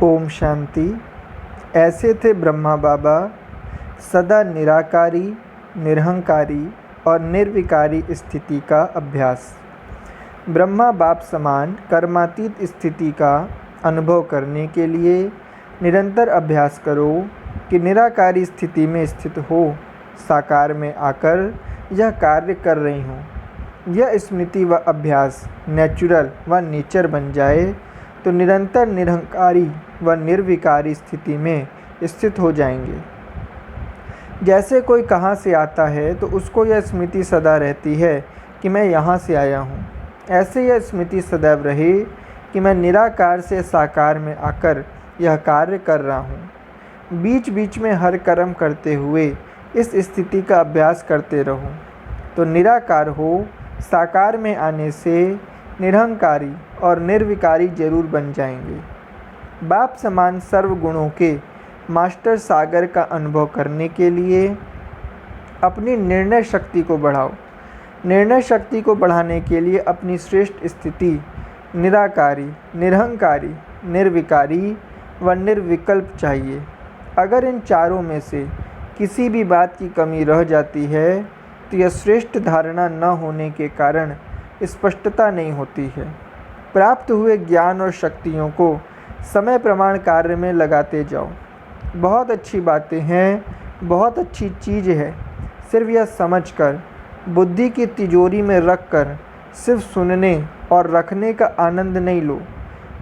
ओम शांति। ऐसे थे ब्रह्मा बाबा, सदा निराकारी, निरहंकारी और निर्विकारी स्थिति का अभ्यास। ब्रह्मा बाप समान कर्मातीत स्थिति का अनुभव करने के लिए निरंतर अभ्यास करो कि निराकारी स्थिति में स्थित हो, साकार में आकर यह कार्य कर रही हूँ। यह स्मृति व अभ्यास नेचुरल व नेचर बन जाए तो निरंतर निरहंकारी व निर्विकारी स्थिति में स्थित हो जाएंगे। जैसे कोई कहाँ से आता है तो उसको यह स्मृति सदा रहती है कि मैं यहाँ से आया हूँ। ऐसे यह स्मृति सदैव रहे कि मैं निराकार से साकार में आकर यह कार्य कर रहा हूँ। बीच बीच में हर कर्म करते हुए इस स्थिति का अभ्यास करते रहो तो निराकार हो साकार में आने से निरहंकारी और निर्विकारी जरूर बन जाएंगे। बाप समान सर्व गुणों के मास्टर सागर का अनुभव करने के लिए अपनी निर्णय शक्ति को बढ़ाओ। निर्णय शक्ति को बढ़ाने के लिए अपनी श्रेष्ठ स्थिति निराकारी, निरहंकारी, निर्विकारी व निर्विकल्प चाहिए। अगर इन चारों में से किसी भी बात की कमी रह जाती है तो यह श्रेष्ठ धारणा न होने के कारण स्पष्टता नहीं होती है। प्राप्त हुए ज्ञान और शक्तियों को समय प्रमाण कार्य में लगाते जाओ। बहुत अच्छी बातें हैं, बहुत अच्छी चीज़ है, सिर्फ यह समझकर बुद्धि की तिजोरी में रखकर सिर्फ सुनने और रखने का आनंद नहीं लो,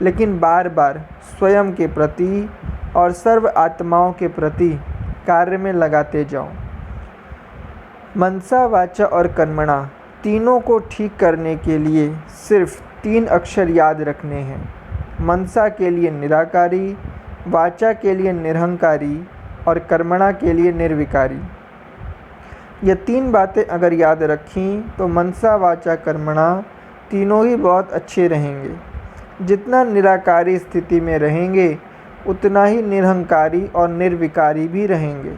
लेकिन बार बार स्वयं के प्रति और सर्व आत्माओं के प्रति कार्य में लगाते जाओ। मनसा, वाचा और कर्मणा तीनों को ठीक करने के लिए सिर्फ 3 अक्षर याद रखने हैं। मनसा के लिए निराकारी, वाचा के लिए निरहंकारी और कर्मणा के लिए निर्विकारी। ये 3 बातें अगर याद रखीं तो मनसा, वाचा, कर्मणा तीनों ही बहुत अच्छे रहेंगे। जितना निराकारी स्थिति में रहेंगे उतना ही निरहंकारी और निर्विकारी भी रहेंगे।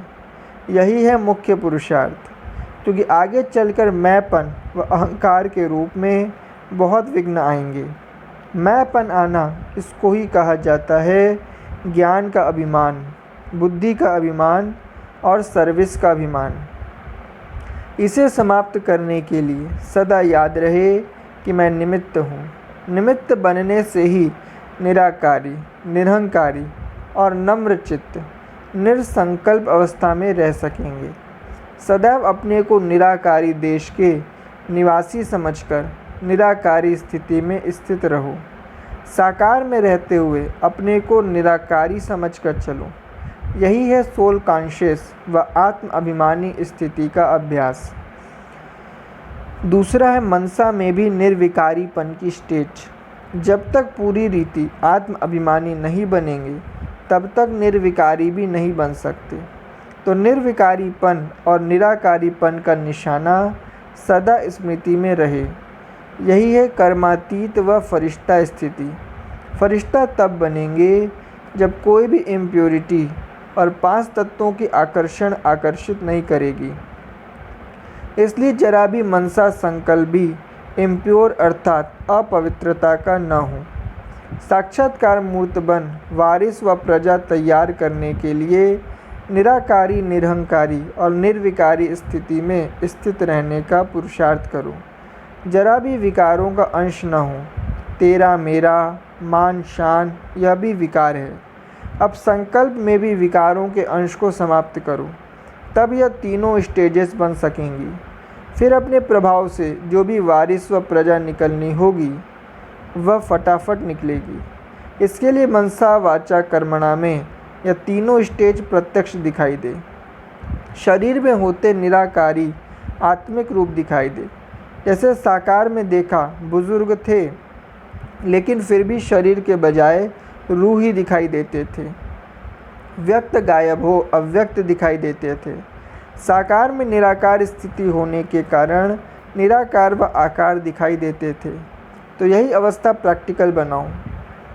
यही है मुख्य पुरुषार्थ, क्योंकि आगे चलकर मैंपन व अहंकार के रूप में बहुत विघ्न आएंगे। मैंपन आना इसको ही कहा जाता है ज्ञान का अभिमान, बुद्धि का अभिमान और सर्विस का अभिमान। इसे समाप्त करने के लिए सदा याद रहे कि मैं निमित्त हूँ। निमित्त बनने से ही निराकारी, निरहंकारी और नम्रचित्त निरसंकल्प अवस्था में रह सकेंगे। सदैव अपने को निराकारी देश के निवासी समझकर निराकारी स्थिति में स्थित रहो। साकार में रहते हुए अपने को निराकारी समझकर चलो। यही है सोल कॉन्शियस व आत्म अभिमानी स्थिति का अभ्यास। दूसरा है मनसा में भी निर्विकारीपन की स्टेज। जब तक पूरी रीति आत्म अभिमानी नहीं बनेंगे तब तक निर्विकारी भी नहीं बन सकते। तो निर्विकारीपन और निराकारीपन का निशाना सदा स्मृति में रहे। यही है कर्मातीत व फरिश्ता स्थिति। फरिश्ता तब बनेंगे जब कोई भी इम्प्योरिटी और 5 तत्वों की आकर्षित नहीं करेगी। इसलिए जरा भी मनसा संकल्प भी इम्प्योर अर्थात अपवित्रता का न हो। साक्षात्कार मूर्त बन वारिस व प्रजा तैयार करने के लिए निराकारी, निरहंकारी और निर्विकारी स्थिति में स्थित रहने का पुरुषार्थ करो। जरा भी विकारों का अंश न हो। तेरा, मेरा, मान, शान यह भी विकार है। अब संकल्प में भी विकारों के अंश को समाप्त करो, तब यह तीनों स्टेजेस बन सकेंगी। फिर अपने प्रभाव से जो भी वारिस व प्रजा निकलनी होगी वह फटाफट निकलेगी। इसके लिए मनसा, वाचा, कर्मणा में यह तीनों स्टेज प्रत्यक्ष दिखाई दे। शरीर में होते निराकारी आत्मिक रूप दिखाई दे। जैसे साकार में देखा बुजुर्ग थे लेकिन फिर भी शरीर के बजाय रूह ही दिखाई देते थे। व्यक्त गायब हो अव्यक्त दिखाई देते थे। साकार में निराकार स्थिति होने के कारण निराकार व आकार दिखाई देते थे। तो यही अवस्था प्रैक्टिकल बनाओ।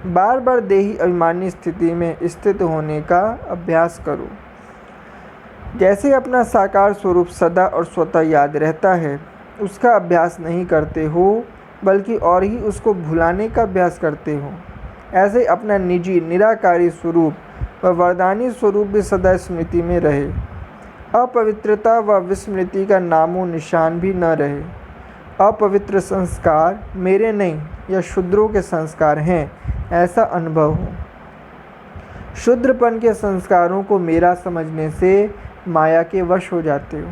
बार बार देही अभिमानी स्थिति में स्थित होने का अभ्यास करो। जैसे अपना साकार स्वरूप सदा और स्वतः याद रहता है, उसका अभ्यास नहीं करते हो बल्कि और ही उसको भुलाने का अभ्यास करते हो। ऐसे अपना निजी निराकारी स्वरूप व वरदानी स्वरूप भी सदा स्मृति में रहे। अपवित्रता व विस्मृति का नामो निशान भी न रहे। अपवित्र संस्कार मेरे नहीं या शूद्रों के संस्कार हैं, ऐसा अनुभव हो। शूद्रपन के संस्कारों को मेरा समझने से माया के वश हो जाते हो।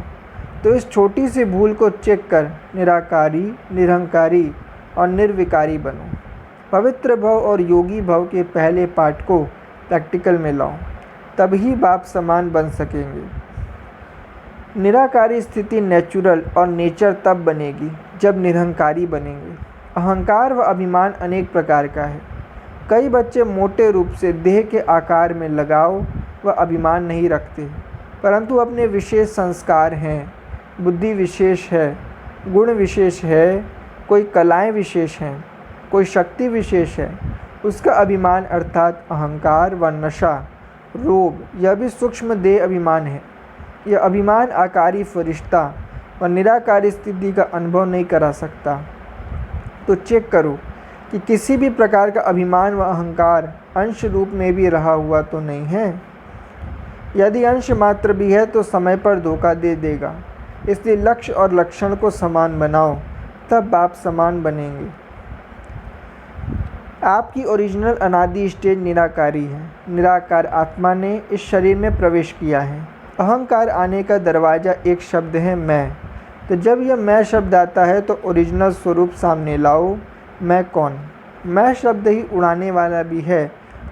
तो इस छोटी सी भूल को चेक कर निराकारी, निरहंकारी और निर्विकारी बनो। पवित्र भव और योगी भव के पहले पाठ को प्रैक्टिकल में लाओ, तभी बाप समान बन सकेंगे। निराकारी स्थिति नेचुरल और नेचर तब बनेगी जब निरहंकारी बनेंगे। अहंकार व अभिमान अनेक प्रकार का है। कई बच्चे मोटे रूप से देह के आकार में लगाव व अभिमान नहीं रखते, परंतु अपने विशेष संस्कार हैं, बुद्धि विशेष है, गुण विशेष है, कोई कलाएं विशेष हैं, कोई शक्ति विशेष है। उसका अभिमान अर्थात अहंकार व नशा, रोग, यह भी सूक्ष्म देह अभिमान है। यह अभिमान आकारी फरिश्ता व निराकारी स्थिति का अनुभव नहीं करा सकता। तो चेक करो कि किसी भी प्रकार का अभिमान व अहंकार अंश रूप में भी रहा हुआ तो नहीं है। यदि अंश मात्र भी है तो समय पर धोखा दे देगा। इसलिए लक्ष्य और लक्षण को समान बनाओ, तब बाप समान बनेंगे। आपकी ओरिजिनल अनादि स्टेज निराकारी है। निराकार आत्मा ने इस शरीर में प्रवेश किया है। अहंकार आने का दरवाज़ा एक शब्द है, मैं। तो जब यह मैं शब्द आता है तो ओरिजिनल स्वरूप सामने लाओ। मैं कौन? मैं शब्द ही उड़ाने वाला भी है,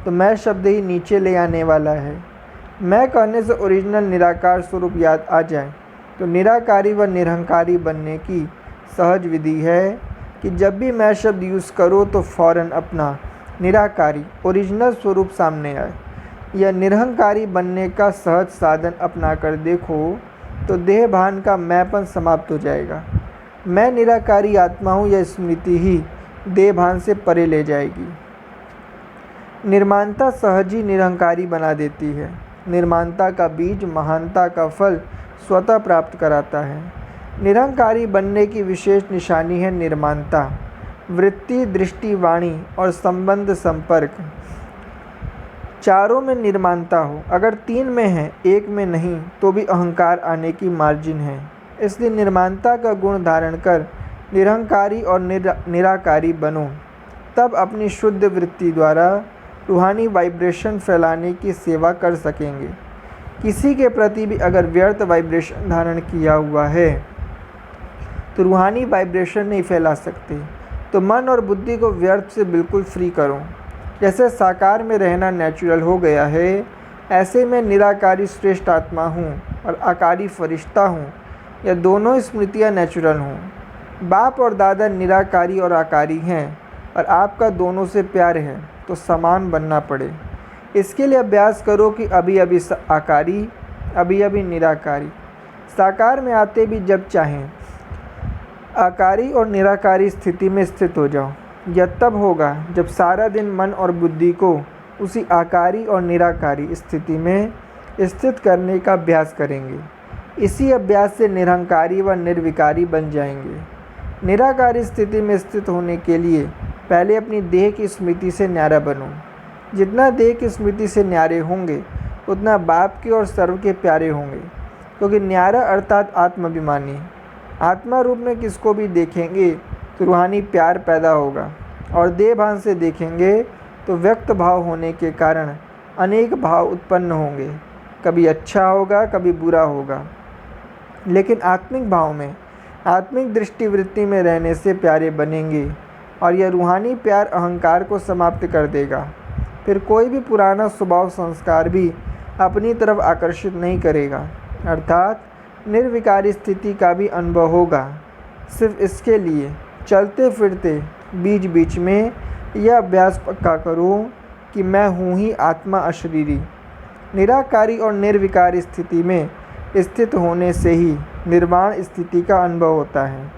तो मैं शब्द ही नीचे ले आने वाला है। मैं कहने से ओरिजिनल निराकार स्वरूप याद आ जाए तो निराकारी व निरहंकारी बनने की सहज विधि है कि जब भी मैं शब्द यूज़ करो तो फ़ौरन अपना निराकारी ओरिजिनल स्वरूप सामने आए। यह निरहंकारी बनने का सहज साधन अपना कर देखो तो देह भान का मैंपन समाप्त हो जाएगा। मैं निराकारी आत्मा हूँ, यह स्मृति ही देह भान से परे ले जाएगी। निर्मानता सहज ही निरहंकारी बना देती है। निर्मानता का बीज महानता का फल स्वतः प्राप्त कराता है। निरहंकारी बनने की विशेष निशानी है निर्मानता। वृत्ति, दृष्टि, वाणी और संबंध संपर्क चारों में निर्मानता हो। अगर 3 में है, 1 में नहीं, तो भी अहंकार आने की मार्जिन है। इसलिए निर्मानता का गुण धारण कर निरहंकारी और निराकारी बनो, तब अपनी शुद्ध वृत्ति द्वारा रूहानी वाइब्रेशन फैलाने की सेवा कर सकेंगे। किसी के प्रति भी अगर व्यर्थ वाइब्रेशन धारण किया हुआ है तो रूहानी वाइब्रेशन नहीं फैला सकते। तो मन और बुद्धि को व्यर्थ से बिल्कुल फ्री करो। जैसे साकार में रहना नेचुरल हो गया है, ऐसे मैं निराकारी श्रेष्ठ आत्मा हूँ और आकारी फरिश्ता हूँ। यह दोनों स्मृतियाँ नेचुरल हों। बाप और दादा निराकारी और आकारी हैं और आपका दोनों से प्यार है, तो समान बनना पड़े। इसके लिए अभ्यास करो कि अभी अभी आकारी, अभी अभी निराकारी। साकार में आते भी जब चाहें आकारी और निराकारी स्थिति में स्थित हो जाओ। यह तब होगा जब सारा दिन मन और बुद्धि को उसी आकारी और निराकारी स्थिति में स्थित करने का अभ्यास करेंगे। इसी अभ्यास से निरहंकारी व निर्विकारी बन जाएंगे। निराकारी स्थिति में स्थित होने के लिए पहले अपनी देह की स्मृति से न्यारा बनो। जितना देह की स्मृति से न्यारे होंगे उतना बाप के और सर्व के प्यारे होंगे, क्योंकि न्यारा अर्थात आत्माभिमानी। आत्मा रूप में किसको भी देखेंगे तो रूहानी प्यार पैदा होगा, और देह भान से देखेंगे तो व्यक्त भाव होने के कारण अनेक भाव उत्पन्न होंगे। कभी अच्छा होगा, कभी बुरा होगा, लेकिन आत्मिक भाव में, आत्मिक दृष्टिवृत्ति में रहने से प्यारे बनेंगे, और यह रूहानी प्यार अहंकार को समाप्त कर देगा। फिर कोई भी पुराना स्वभाव संस्कार भी अपनी तरफ आकर्षित नहीं करेगा, अर्थात निर्विकारी स्थिति का भी अनुभव होगा। सिर्फ इसके लिए चलते फिरते बीच बीच में यह अभ्यास पक्का करो कि मैं हूँ ही आत्मा अशरीरी। निराकारी और निर्विकारी स्थिति में स्थित होने से ही निर्वाण स्थिति का अनुभव होता है।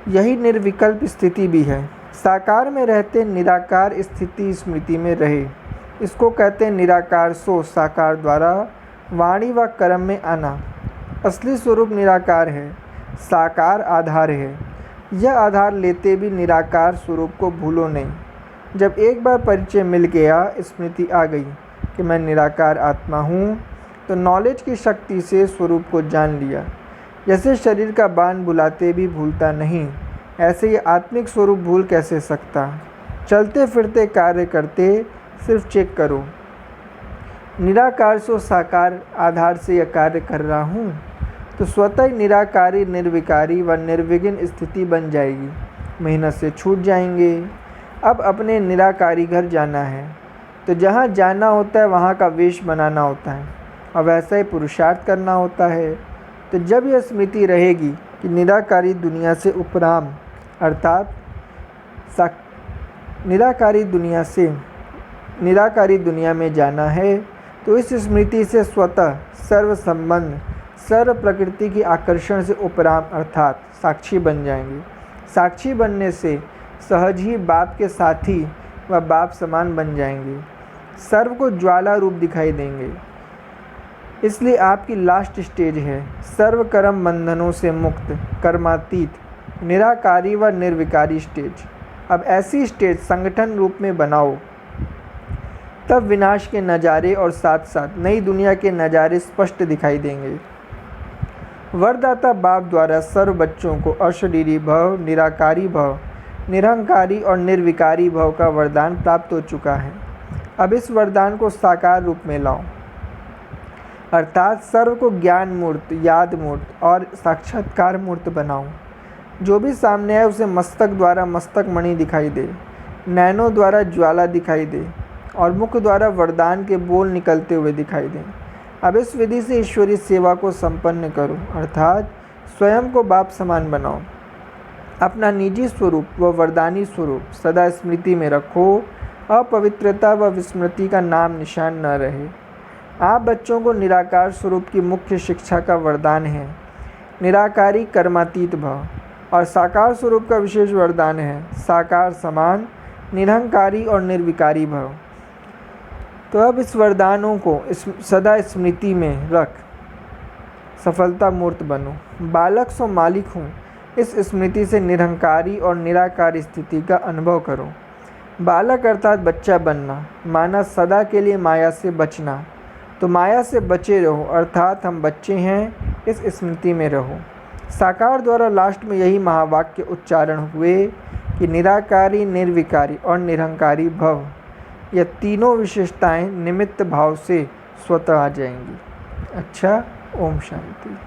यही निर्विकल्प स्थिति भी है। साकार में रहते निराकार स्थिति स्मृति में रहे। इसको कहते हैं निराकार सो साकार द्वारा वाणी व कर्म में आना। असली स्वरूप निराकार है, साकार आधार है। यह आधार लेते भी निराकार स्वरूप को भूलो नहीं। जब एक बार परिचय मिल गया, स्मृति आ गई कि मैं निराकार आत्मा हूँ, तो नॉलेज की शक्ति से स्वरूप को जान लिया। जैसे शरीर का बाण बुलाते भी भूलता नहीं, ऐसे ही आत्मिक स्वरूप भूल कैसे सकता। चलते फिरते कार्य करते सिर्फ चेक करो, निराकार से साकार आधार से यह कार्य कर रहा हूँ, तो स्वतः ही निराकारी, निर्विकारी व निर्विघ्न स्थिति बन जाएगी। मेहनत से छूट जाएंगे। अब अपने निराकारी घर जाना है, तो जहाँ जाना होता है वहाँ का वेश बनाना होता है और वैसा ही पुरुषार्थ करना होता है। तो जब यह स्मृति रहेगी कि निराकारी दुनिया से उपराम, अर्थात निराकारी दुनिया में जाना है, तो इस स्मृति से स्वतः सर्व संबंध, सर्व प्रकृति की आकर्षण से उपराम अर्थात साक्षी बन जाएंगे। साक्षी बनने से सहज ही बाप के साथी व बाप समान बन जाएंगे, सर्व को ज्वाला रूप दिखाई देंगे। इसलिए आपकी लास्ट स्टेज है सर्व कर्म बंधनों से मुक्त, कर्मातीत, निराकारी व निर्विकारी स्टेज। अब ऐसी स्टेज संगठन रूप में बनाओ, तब विनाश के नज़ारे और साथ साथ नई दुनिया के नज़ारे स्पष्ट दिखाई देंगे। वरदाता बाप द्वारा सर्व बच्चों को अशरीरी भव, निराकारी भव, निरहंकारी और निर्विकारी भव का वरदान प्राप्त हो चुका है। अब इस वरदान को साकार रूप में लाओ, अर्थात सर्व को ज्ञान मूर्त, याद मूर्त और साक्षात्कार मूर्त बनाओ। जो भी सामने आए उसे मस्तक द्वारा मस्तक मणि दिखाई दे, नैनों द्वारा ज्वाला दिखाई दे और मुख द्वारा वरदान के बोल निकलते हुए दिखाई दें। अब इस विधि से ईश्वरीय सेवा को संपन्न करो, अर्थात स्वयं को बाप समान बनाओ। अपना निजी स्वरूप व वरदानी स्वरूप सदा स्मृति में रखो। अपवित्रता व विस्मृति का नाम निशान न रहे। आप बच्चों को निराकार स्वरूप की मुख्य शिक्षा का वरदान है, निराकारी कर्मातीत भव, और साकार स्वरूप का विशेष वरदान है, साकार समान, निरहंकारी और निर्विकारी भव। तो अब इस वरदानों को सदा स्मृति में रख सफलता मूर्त बनो। बालक सो मालिक हूँ, इस स्मृति से निरहंकारी और निराकार स्थिति का अनुभव करो। बालक अर्थात बच्चा बनना, माना सदा के लिए माया से बचना। तो माया से बचे रहो, अर्थात हम बच्चे हैं, इस स्मृति में रहो। साकार द्वारा लास्ट में यही महावाक्य उच्चारण हुए कि निराकारी, निर्विकारी और निरहंकारी भव, यह तीनों विशेषताएं निमित्त भाव से स्वतः आ जाएंगी। अच्छा, ओम शांति।